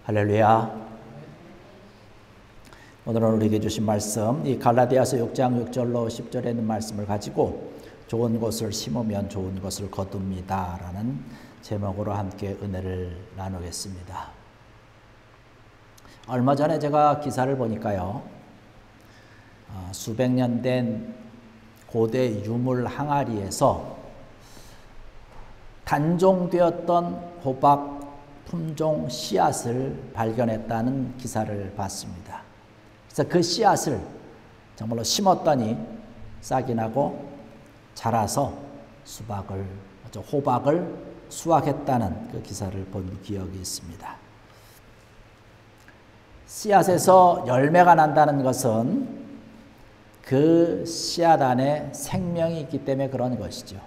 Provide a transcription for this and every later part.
할렐루야. 오늘은 우리에게 주신 말씀, 이 갈라디아서 6장 6절로 10절에 있는 말씀을 가지고 좋은 것을 심으면 좋은 것을 거둡니다 라는 제목으로 함께 은혜를 나누겠습니다. 얼마 전에 제가 기사를 보니까요, 수백 년 된 고대 유물 항아리에서 단종되었던 호박 품종 씨앗을 발견했다는 기사를 봤습니다. 그래서 그 씨앗을 정말로 심었더니 싹이 나고 자라서 호박을 수확했다는 그 기사를 본 기억이 있습니다. 씨앗에서 열매가 난다는 것은 그 씨앗 안에 생명이 있기 때문에 그런 것이죠.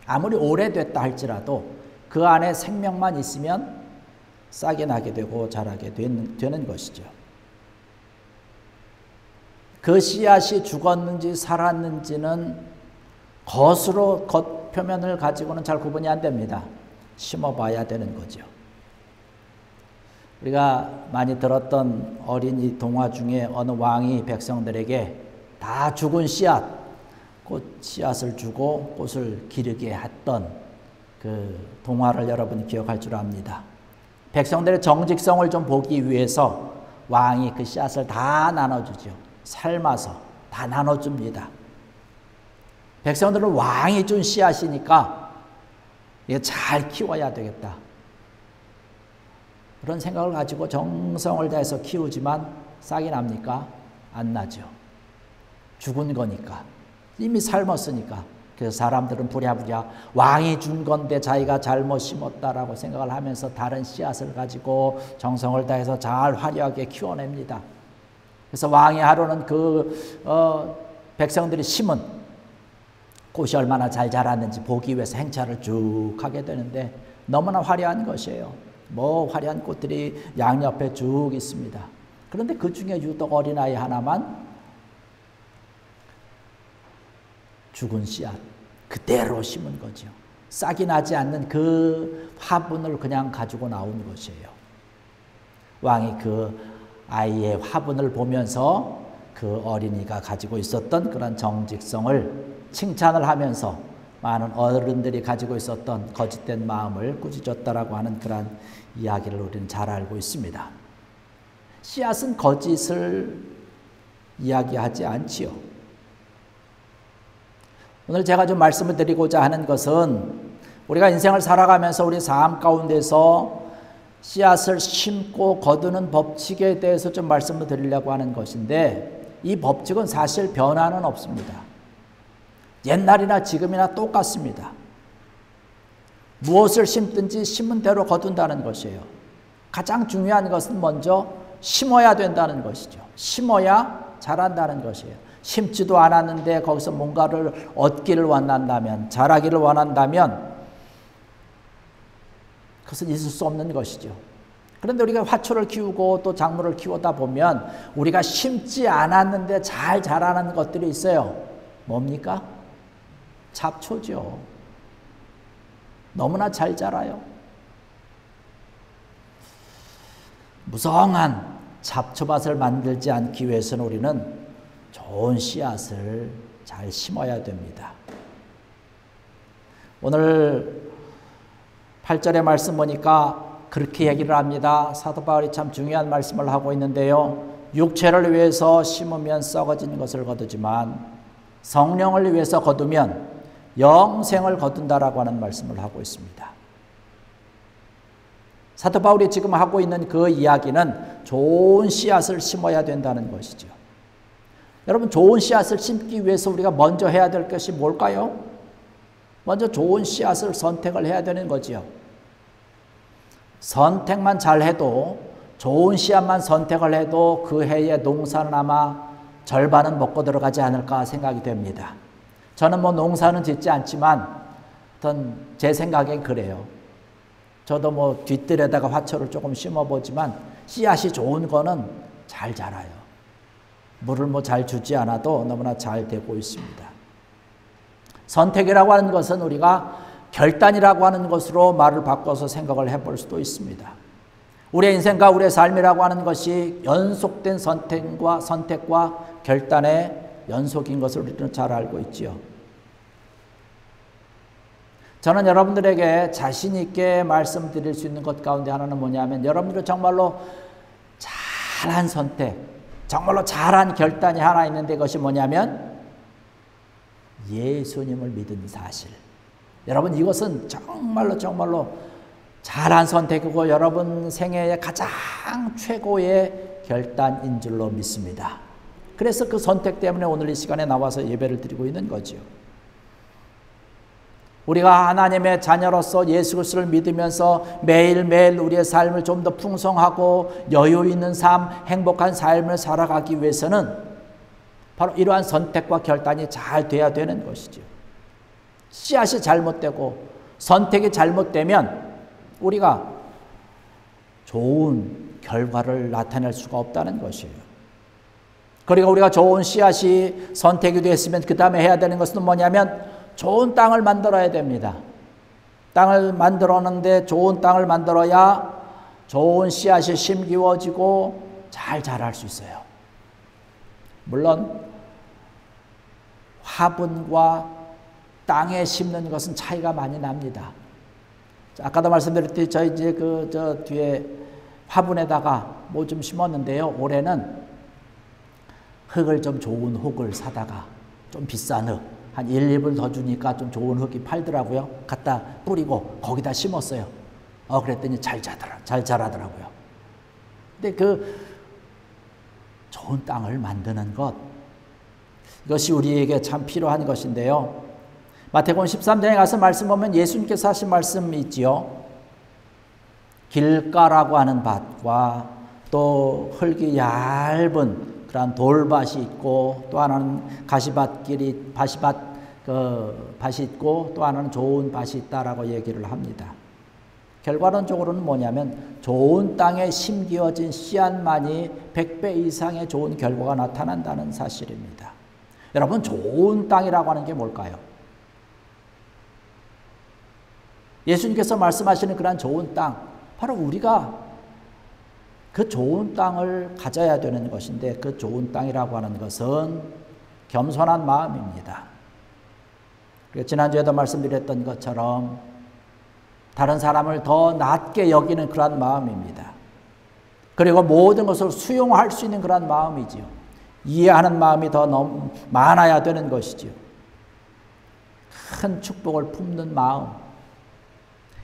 아무리 오래됐다 할지라도 그 안에 생명만 있으면 싹이 나게 되고 자라게 되는 것이죠. 그 씨앗이 죽었는지 살았는지는 겉표면을 가지고는 잘 구분이 안 됩니다. 심어봐야 되는 거죠. 우리가 많이 들었던 어린이 동화 중에 어느 왕이 백성들에게 다 죽은 꽃 씨앗을 주고 꽃을 기르게 했던 그 동화를 여러분 기억할 줄 압니다. 백성들의 정직성을 좀 보기 위해서 왕이 그 씨앗을 다 나눠주죠. 삶아서 다 나눠줍니다. 백성들은 왕이 준 씨앗이니까 이거 잘 키워야 되겠다, 그런 생각을 가지고 정성을 다해서 키우지만 싹이 납니까? 안 나죠. 죽은 거니까, 이미 삶았으니까. 그래서 사람들은 부랴부랴 왕이 준 건데 자기가 잘못 심었다라고 생각을 하면서 다른 씨앗을 가지고 정성을 다해서 잘 화려하게 키워냅니다. 그래서 왕이 하루는 백성들이 심은 꽃이 얼마나 잘 자랐는지 보기 위해서 행차를 쭉 하게 되는데 너무나 화려한 것이에요. 화려한 꽃들이 양옆에 쭉 있습니다. 그런데 그 중에 유독 어린아이 하나만 죽은 씨앗 그대로 심은 거죠. 싹이 나지 않는 그 화분을 그냥 가지고 나온 것이에요. 왕이 그 아이의 화분을 보면서 그 어린이가 가지고 있었던 그런 정직성을 칭찬을 하면서 많은 어른들이 가지고 있었던 거짓된 마음을 꾸짖었다라고 하는 그런 이야기를 우리는 잘 알고 있습니다. 씨앗은 거짓을 이야기하지 않지요. 오늘 제가 좀 말씀을 드리고자 하는 것은 우리가 인생을 살아가면서 우리 삶 가운데서 씨앗을 심고 거두는 법칙에 대해서 좀 말씀을 드리려고 하는 것인데, 이 법칙은 사실 변화는 없습니다. 옛날이나 지금이나 똑같습니다. 무엇을 심든지 심은 대로 거둔다는 것이에요. 가장 중요한 것은 먼저 심어야 된다는 것이죠. 심어야 자란다는 것이에요. 심지도 않았는데 거기서 뭔가를 얻기를 원한다면, 자라기를 원한다면 그것은 있을 수 없는 것이죠. 그런데 우리가 화초를 키우고 또 작물을 키우다 보면 우리가 심지 않았는데 잘 자라는 것들이 있어요. 뭡니까? 잡초죠. 너무나 잘 자라요. 무성한 잡초밭을 만들지 않기 위해서는 우리는 좋은 씨앗을 잘 심어야 됩니다. 오늘 8절의 말씀 보니까 그렇게 얘기를 합니다. 사도 바울이 참 중요한 말씀을 하고 있는데요. 육체를 위해서 심으면 썩어진 것을 거두지만 성령을 위해서 거두면 영생을 거둔다라고 하는 말씀을 하고 있습니다. 사도 바울이 지금 하고 있는 그 이야기는 좋은 씨앗을 심어야 된다는 것이죠. 여러분, 좋은 씨앗을 심기 위해서 우리가 먼저 해야 될 것이 뭘까요? 먼저 좋은 씨앗을 선택을 해야 되는 거지요. 선택만 잘해도, 좋은 씨앗만 선택을 해도 그 해의 농사는 아마 절반은 먹고 들어가지 않을까 생각이 됩니다. 저는 농사는 짓지 않지만 제 생각엔 그래요. 저도 뒷뜰에다가 화초를 조금 심어보지만 씨앗이 좋은 거는 잘 자라요. 물을 잘 주지 않아도 너무나 잘 되고 있습니다. 선택이라고 하는 것은 우리가 결단이라고 하는 것으로 말을 바꿔서 생각을 해볼 수도 있습니다. 우리의 인생과 우리의 삶이라고 하는 것이 연속된 선택과 결단의 연속인 것을 우리는 잘 알고 있지요. 저는 여러분들에게 자신 있게 말씀드릴 수 있는 것 가운데 하나는 뭐냐면, 여러분들 정말로 잘한 선택, 정말로 잘한 결단이 하나 있는데, 그것이 뭐냐면 예수님을 믿은 사실. 여러분, 이것은 정말로 잘한 선택이고 여러분 생애의 가장 최고의 결단인 줄로 믿습니다. 그래서 그 선택 때문에 오늘 이 시간에 나와서 예배를 드리고 있는 거죠. 우리가 하나님의 자녀로서 예수 그리스도를 믿으면서 매일매일 우리의 삶을 좀 더 풍성하고 여유 있는 삶, 행복한 삶을 살아가기 위해서는 바로 이러한 선택과 결단이 잘 돼야 되는 것이죠. 씨앗이 잘못되고 선택이 잘못되면 우리가 좋은 결과를 나타낼 수가 없다는 것이에요. 그리고 우리가 좋은 씨앗이 선택이 됐으면 그 다음에 해야 되는 것은 뭐냐면 좋은 땅을 만들어야 됩니다. 땅을 만들었는데 좋은 땅을 만들어야 좋은 씨앗이 심기워지고 잘 자랄 수 있어요. 물론 화분과 땅에 심는 것은 차이가 많이 납니다. 아까도 말씀드렸듯이 저희 이제 저 뒤에 화분에다가 뭐 좀 심었는데요. 올해는 흙을 좀 좋은 흙을 사다가 좀 비싼 흙, 한 1, 2불 더 주니까 좀 좋은 흙이 팔더라고요. 갖다 뿌리고 거기다 심었어요. 그랬더니 잘 자라더라고요. 근데 그 좋은 땅을 만드는 것, 이것이 우리에게 참 필요한 것인데요. 마태복음 13장에 가서 말씀 보면 예수님께서 하신 말씀이 있지요. 길가라고 하는 밭과 또 흙이 얇은 그런 돌밭이 있고, 또 하나는 가시밭길이 밭이 있고, 또 하나는 좋은 밭이 있다라고 얘기를 합니다. 결과론적으로는 뭐냐면 좋은 땅에 심기어진 씨앗만이 100배 이상의 좋은 결과가 나타난다는 사실입니다. 여러분, 좋은 땅이라고 하는 게 뭘까요? 예수님께서 말씀하시는 그런 좋은 땅, 바로 우리가 그 좋은 땅을 가져야 되는 것인데, 그 좋은 땅이라고 하는 것은 겸손한 마음입니다. 지난주에도 말씀드렸던 것처럼 다른 사람을 더 낮게 여기는 그런 마음입니다. 그리고 모든 것을 수용할 수 있는 그런 마음이지요. 이해하는 마음이 더 너무 많아야 되는 것이지요. 큰 축복을 품는 마음,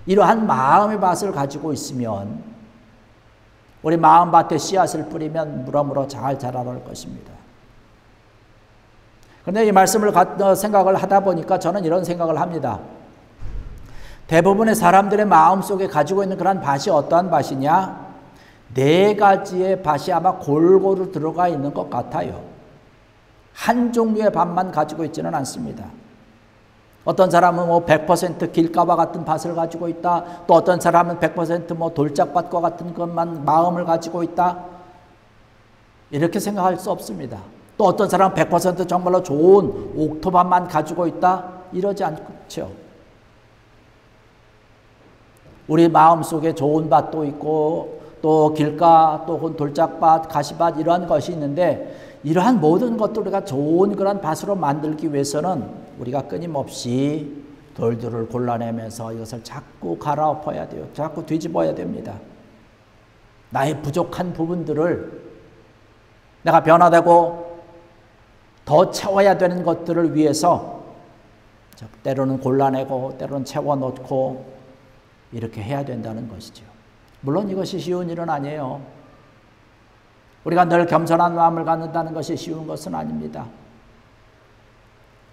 이러한 마음의 밭을 가지고 있으면 우리 마음밭에 씨앗을 뿌리면 무럭무럭 잘 자라날 것입니다. 그런데 이 말씀을 생각을 하다 보니까 저는 이런 생각을 합니다. 대부분의 사람들의 마음속에 가지고 있는 그런 밭이 어떠한 밭이냐? 4가지의 밭이 아마 골고루 들어가 있는 것 같아요. 한 종류의 밭만 가지고 있지는 않습니다. 어떤 사람은 100% 길가와 같은 밭을 가지고 있다. 또 어떤 사람은 100% 돌짝밭과 같은 것만 마음을 가지고 있다. 이렇게 생각할 수 없습니다. 또 어떤 사람은 100% 정말로 좋은 옥토밭만 가지고 있다. 이러지 않죠. 우리 마음속에 좋은 밭도 있고, 또 길가, 또 돌짝밭, 가시밭 이러한 것이 있는데, 이러한 모든 것들을 우리가 좋은 그런 밭으로 만들기 위해서는 우리가 끊임없이 돌들을 골라내면서 이것을 자꾸 갈아엎어야 돼요. 자꾸 뒤집어야 됩니다. 나의 부족한 부분들을 내가 변화되고 더 채워야 되는 것들을 위해서 때로는 골라내고 때로는 채워놓고 이렇게 해야 된다는 것이죠. 물론 이것이 쉬운 일은 아니에요. 우리가 늘 겸손한 마음을 갖는다는 것이 쉬운 것은 아닙니다.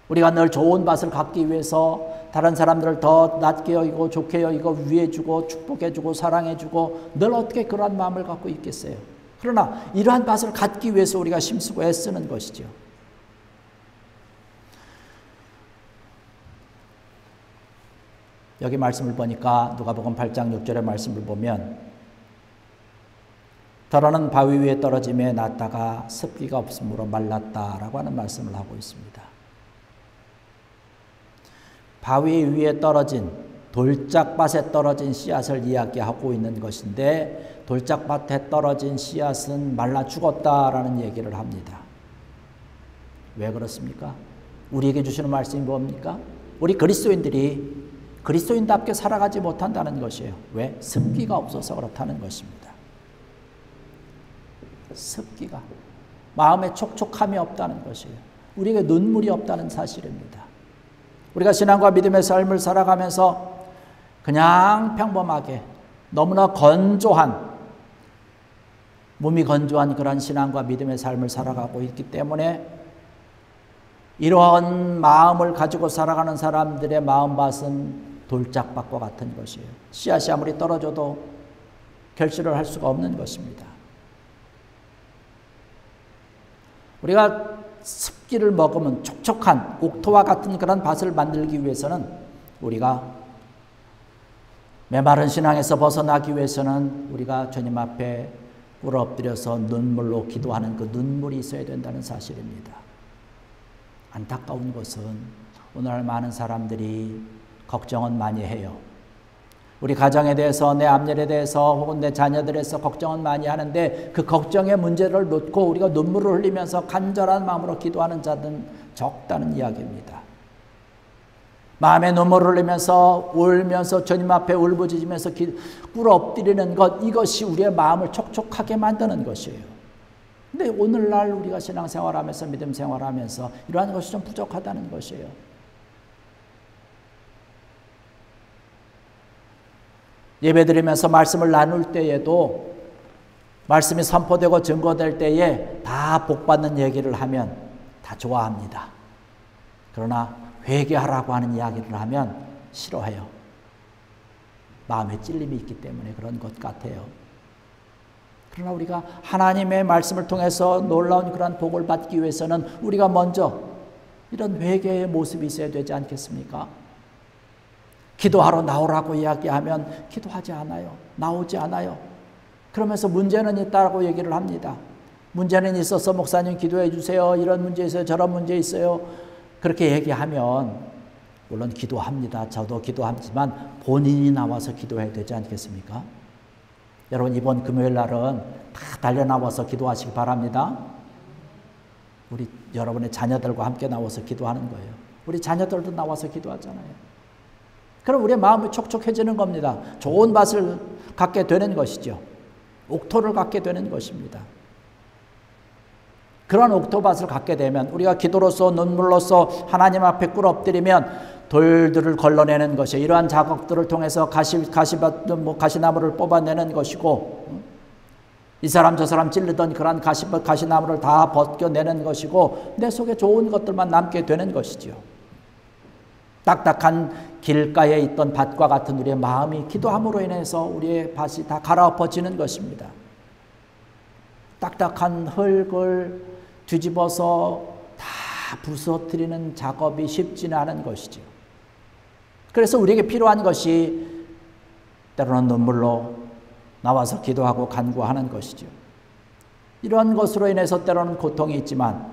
우리가 늘 좋은 밭을 갖기 위해서 다른 사람들을 더 낮게 여기고 좋게 여기고 위해주고 축복해주고 사랑해주고 늘 어떻게 그러한 마음을 갖고 있겠어요. 그러나 이러한 밭을 갖기 위해서 우리가 힘쓰고 애쓰는 것이죠. 여기 말씀을 보니까 누가복음 8장 6절의 말씀을 보면 더러는 바위 위에 떨어짐에 낫다가 습기가 없으므로 말랐다라고 하는 말씀을 하고 있습니다. 바위 위에 떨어진 돌짝밭에 떨어진 씨앗을 이야기하고 있는 것인데, 돌짝밭에 떨어진 씨앗은 말라 죽었다라는 얘기를 합니다. 왜 그렇습니까? 우리에게 주시는 말씀이 뭡니까? 우리 그리스도인들이 그리스도인답게 살아가지 못한다는 것이에요. 왜? 습기가 없어서 그렇다는 것입니다. 습기가. 마음에 촉촉함이 없다는 것이에요. 우리에게 눈물이 없다는 사실입니다. 우리가 신앙과 믿음의 삶을 살아가면서 그냥 평범하게 너무나 건조한, 몸이 건조한 그런 신앙과 믿음의 삶을 살아가고 있기 때문에 이러한 마음을 가지고 살아가는 사람들의 마음밭은 돌짝밭과 같은 것이에요. 씨앗이 아무리 떨어져도 결실을 할 수가 없는 것입니다. 우리가 습기를 먹으면 촉촉한 옥토와 같은 그런 밭을 만들기 위해서는, 우리가 메마른 신앙에서 벗어나기 위해서는 우리가 주님 앞에 꿇어 엎드려서 눈물로 기도하는 그 눈물이 있어야 된다는 사실입니다. 안타까운 것은 오늘 많은 사람들이 걱정은 많이 해요. 우리 가정에 대해서, 내 앞일에 대해서, 혹은 내 자녀들에 대해서 걱정은 많이 하는데 그 걱정의 문제를 놓고 우리가 눈물을 흘리면서 간절한 마음으로 기도하는 자들은 적다는 이야기입니다. 마음에 눈물을 흘리면서 울면서 주님 앞에 울부짖으면서 꿇어 엎드리는 것, 이것이 우리의 마음을 촉촉하게 만드는 것이에요. 근데 오늘날 우리가 신앙생활하면서 믿음 생활하면서 이러한 것이 좀 부족하다는 것이에요. 예배드리면서 말씀을 나눌 때에도, 말씀이 선포되고 증거될 때에 다 복받는 얘기를 하면 다 좋아합니다. 그러나 회개하라고 하는 이야기를 하면 싫어해요. 마음에 찔림이 있기 때문에 그런 것 같아요. 그러나 우리가 하나님의 말씀을 통해서 놀라운 그런 복을 받기 위해서는 우리가 먼저 이런 회개의 모습이 있어야 되지 않겠습니까? 기도하러 나오라고 이야기하면 기도하지 않아요. 나오지 않아요. 그러면서 문제는 있다고 얘기를 합니다. 문제는 있어서 목사님 기도해 주세요. 이런 문제 있어요. 저런 문제 있어요. 그렇게 얘기하면 물론 기도합니다. 저도 기도하지만 본인이 나와서 기도해야 되지 않겠습니까? 여러분, 이번 금요일 날은 다 달려 나와서 기도하시기 바랍니다. 우리 여러분의 자녀들과 함께 나와서 기도하는 거예요. 우리 자녀들도 나와서 기도하잖아요. 그럼 우리의 마음이 촉촉해지는 겁니다. 좋은 밭을 갖게 되는 것이죠. 옥토를 갖게 되는 것입니다. 그런 옥토밭을 갖게 되면 우리가 기도로서 눈물로서 하나님 앞에 꿇어 엎드리면 돌들을 걸러내는 것이, 이러한 작업들을 통해서 가시나무를 뽑아내는 것이고, 이 사람 저 사람 찔르던 그런 가시나무를 다 벗겨내는 것이고, 내 속에 좋은 것들만 남게 되는 것이죠. 딱딱한 길가에 있던 밭과 같은 우리의 마음이 기도함으로 인해서 우리의 밭이 다 갈아엎어지는 것입니다. 딱딱한 흙을 뒤집어서 다 부서뜨리는 작업이 쉽지는 않은 것이죠. 그래서 우리에게 필요한 것이 때로는 눈물로 나와서 기도하고 간구하는 것이죠. 이런 것으로 인해서 때로는 고통이 있지만,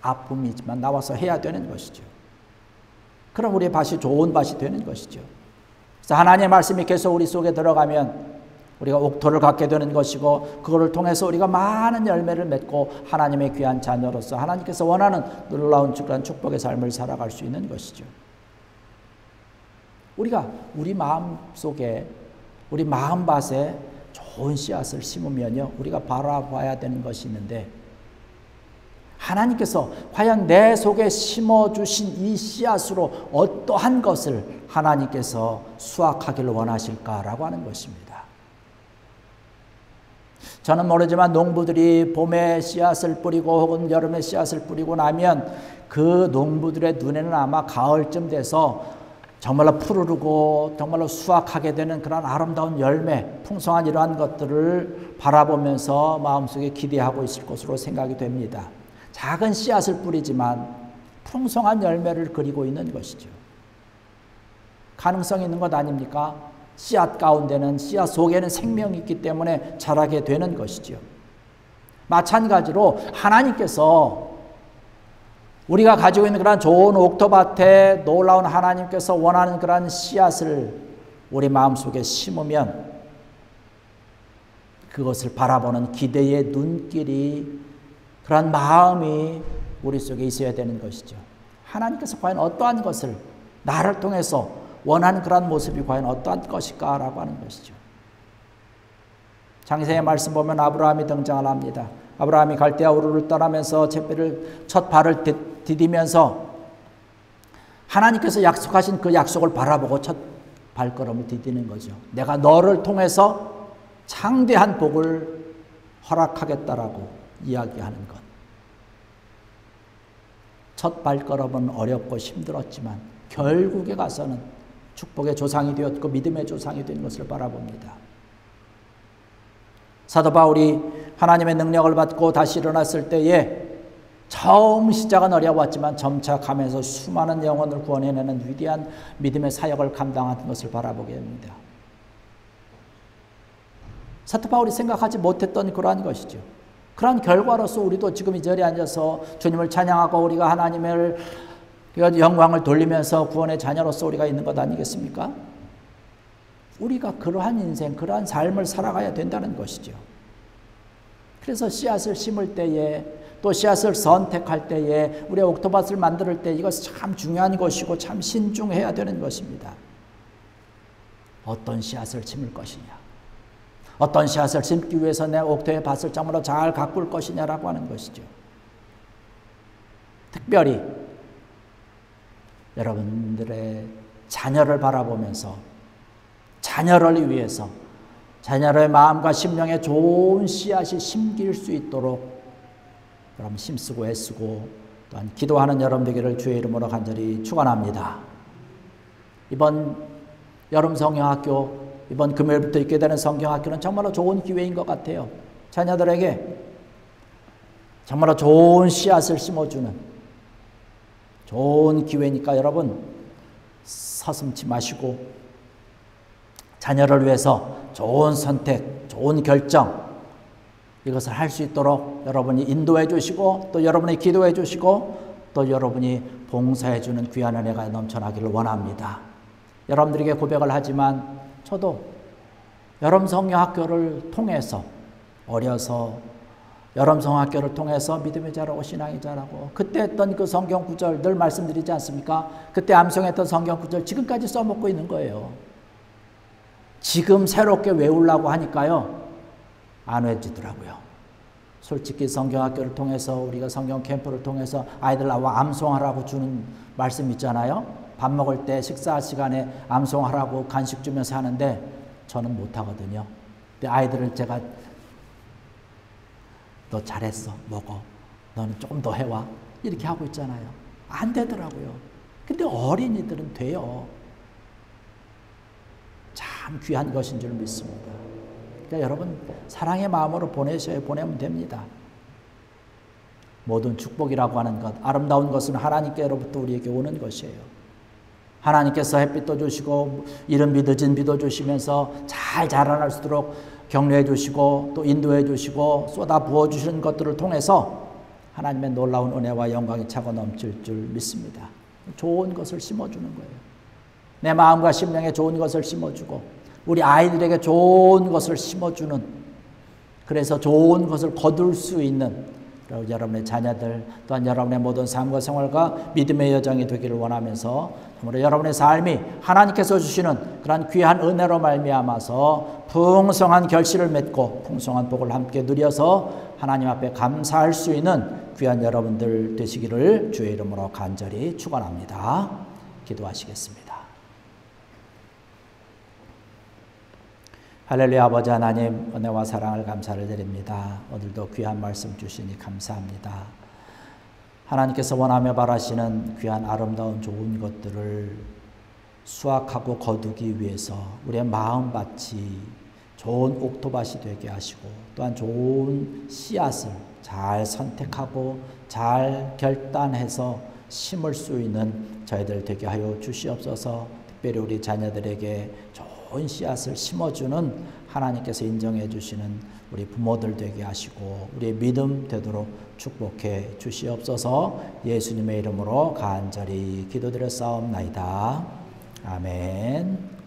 아픔이 있지만 나와서 해야 되는 것이죠. 그럼 우리의 밭이 좋은 밭이 되는 것이죠. 그래서 하나님의 말씀이 계속 우리 속에 들어가면 우리가 옥토를 갖게 되는 것이고, 그거를 통해서 우리가 많은 열매를 맺고 하나님의 귀한 자녀로서 하나님께서 원하는 놀라운 그런 축복의 삶을 살아갈 수 있는 것이죠. 우리가 우리 마음 속에, 우리 마음밭에 좋은 씨앗을 심으면요, 우리가 바라봐야 되는 것이 있는데, 하나님께서 과연 내 속에 심어주신 이 씨앗으로 어떠한 것을 하나님께서 수확하기를 원하실까라고 하는 것입니다. 저는 모르지만 농부들이 봄에 씨앗을 뿌리고 혹은 여름에 씨앗을 뿌리고 나면 그 농부들의 눈에는 아마 가을쯤 돼서 정말로 푸르르고 정말로 수확하게 되는 그런 아름다운 열매, 풍성한 이러한 것들을 바라보면서 마음속에 기대하고 있을 것으로 생각이 됩니다. 작은 씨앗을 뿌리지만 풍성한 열매를 그리고 있는 것이죠. 가능성이 있는 것 아닙니까? 씨앗 가운데는, 씨앗 속에는 생명이 있기 때문에 자라게 되는 것이죠. 마찬가지로 하나님께서 우리가 가지고 있는 그런 좋은 옥토밭에 놀라운 하나님께서 원하는 그런 씨앗을 우리 마음속에 심으면 그것을 바라보는 기대의 눈길이, 그런 마음이 우리 속에 있어야 되는 것이죠. 하나님께서 과연 어떠한 것을 나를 통해서 원하는 그런 모습이 과연 어떠한 것일까라고 하는 것이죠. 창세기의 말씀 보면 아브라함이 등장을 합니다. 아브라함이 갈대아 우르를 떠나면서 첫 발을 디디면서 하나님께서 약속하신 그 약속을 바라보고 첫 발걸음을 디디는 거죠. 내가 너를 통해서 창대한 복을 허락하겠다라고 이야기하는 것. 첫 발걸음은 어렵고 힘들었지만 결국에 가서는 축복의 조상이 되었고 믿음의 조상이 된 것을 바라봅니다. 사도 바울이 하나님의 능력을 받고 다시 일어났을 때에 처음 시작은 어려웠지만 점차 가면서 수많은 영혼을 구원해내는 위대한 믿음의 사역을 감당하는 것을 바라보게 됩니다. 사도 바울이 생각하지 못했던 그러한 것이죠. 그러한 결과로서 우리도 지금 이 자리에 앉아서 주님을 찬양하고 우리가 하나님의 영광을 돌리면서 구원의 자녀로서 우리가 있는 것 아니겠습니까? 우리가 그러한 인생, 그러한 삶을 살아가야 된다는 것이죠. 그래서 씨앗을 심을 때에, 또 씨앗을 선택할 때에, 우리가 옥토밭을 만들 때 이것이 참 중요한 것이고 참 신중해야 되는 것입니다. 어떤 씨앗을 심을 것이냐, 어떤 씨앗을 심기 위해서 내 옥토의 밭을 참으로 잘 가꿀 것이냐라고 하는 것이죠. 특별히 여러분들의 자녀를 바라보면서 자녀를 위해서 자녀의 마음과 심령에 좋은 씨앗이 심길 수 있도록 그럼 힘쓰고 애쓰고 또한 기도하는 여러분 되기를 주의 이름으로 간절히 축원합니다. 이번 여름 성경학교, 이번 금요일부터 있게 되는 성경학교는 정말로 좋은 기회인 것 같아요. 자녀들에게 정말로 좋은 씨앗을 심어주는 좋은 기회니까 여러분 서슴지 마시고 자녀를 위해서 좋은 선택, 좋은 결정, 이것을 할 수 있도록 여러분이 인도해 주시고 또 여러분이 기도해 주시고 또 여러분이 봉사해 주는 귀한 은혜가 넘쳐나기를 원합니다. 여러분들에게 고백을 하지만 저도 여름 성경학교를 통해서 어려서 여름 성경학교를 통해서 믿음의 자라고 신앙의 자라고 그때 했던 그 성경 구절 늘 말씀드리지 않습니까? 그때 암송했던 성경 구절 지금까지 써먹고 있는 거예요. 지금 새롭게 외우려고 하니까요 안 외워지더라고요. 솔직히 성경학교를 통해서 우리가 성경 캠프를 통해서 아이들 나와 암송하라고 주는 말씀 있잖아요. 밥 먹을 때 식사 시간에 암송하라고 간식 주면서 하는데 저는 못하거든요. 근데 아이들을 제가 너 잘했어, 먹어, 너는 조금 더 해와 이렇게 하고 있잖아요. 안 되더라고요. 근데 어린이들은 돼요. 참 귀한 것인 줄 믿습니다. 그러니까 여러분 사랑의 마음으로 보내면 됩니다. 모든 축복이라고 하는 것, 아름다운 것은 하나님께로부터 우리에게 오는 것이에요. 하나님께서 햇빛도 주시고 이른 늦은 비도 주시면서 잘 자라날 수 있도록 격려해 주시고 또 인도해 주시고 쏟아 부어 주시는 것들을 통해서 하나님의 놀라운 은혜와 영광이 차고 넘칠 줄 믿습니다. 좋은 것을 심어주는 거예요. 내 마음과 심령에 좋은 것을 심어주고 우리 아이들에게 좋은 것을 심어주는, 그래서 좋은 것을 거둘 수 있는 여러분의 자녀들 또한 여러분의 모든 삶과 생활과 믿음의 여정이 되기를 원하면서 정말 여러분의 삶이 하나님께서 주시는 그러한 귀한 은혜로 말미암아서 풍성한 결실을 맺고 풍성한 복을 함께 누려서 하나님 앞에 감사할 수 있는 귀한 여러분들 되시기를 주의 이름으로 간절히 축원합니다. 기도하시겠습니다. 할렐루야. 아버지 하나님, 은혜와 사랑을 감사를 드립니다. 오늘도 귀한 말씀 주시니 감사합니다. 하나님께서 원하며 바라시는 귀한 아름다운 좋은 것들을 수확하고 거두기 위해서 우리의 마음밭이 좋은 옥토밭이 되게 하시고 또한 좋은 씨앗을 잘 선택하고 잘 결단해서 심을 수 있는 저희들 되게 하여 주시옵소서. 특별히 우리 자녀들에게 좋은 씨앗을 심어주는 하나님께서 인정해 주시는 우리 부모들 되게 하시고 우리의 믿음 되도록 축복해 주시옵소서. 예수님의 이름으로 간절히 기도드렸사옵나이다. 아멘.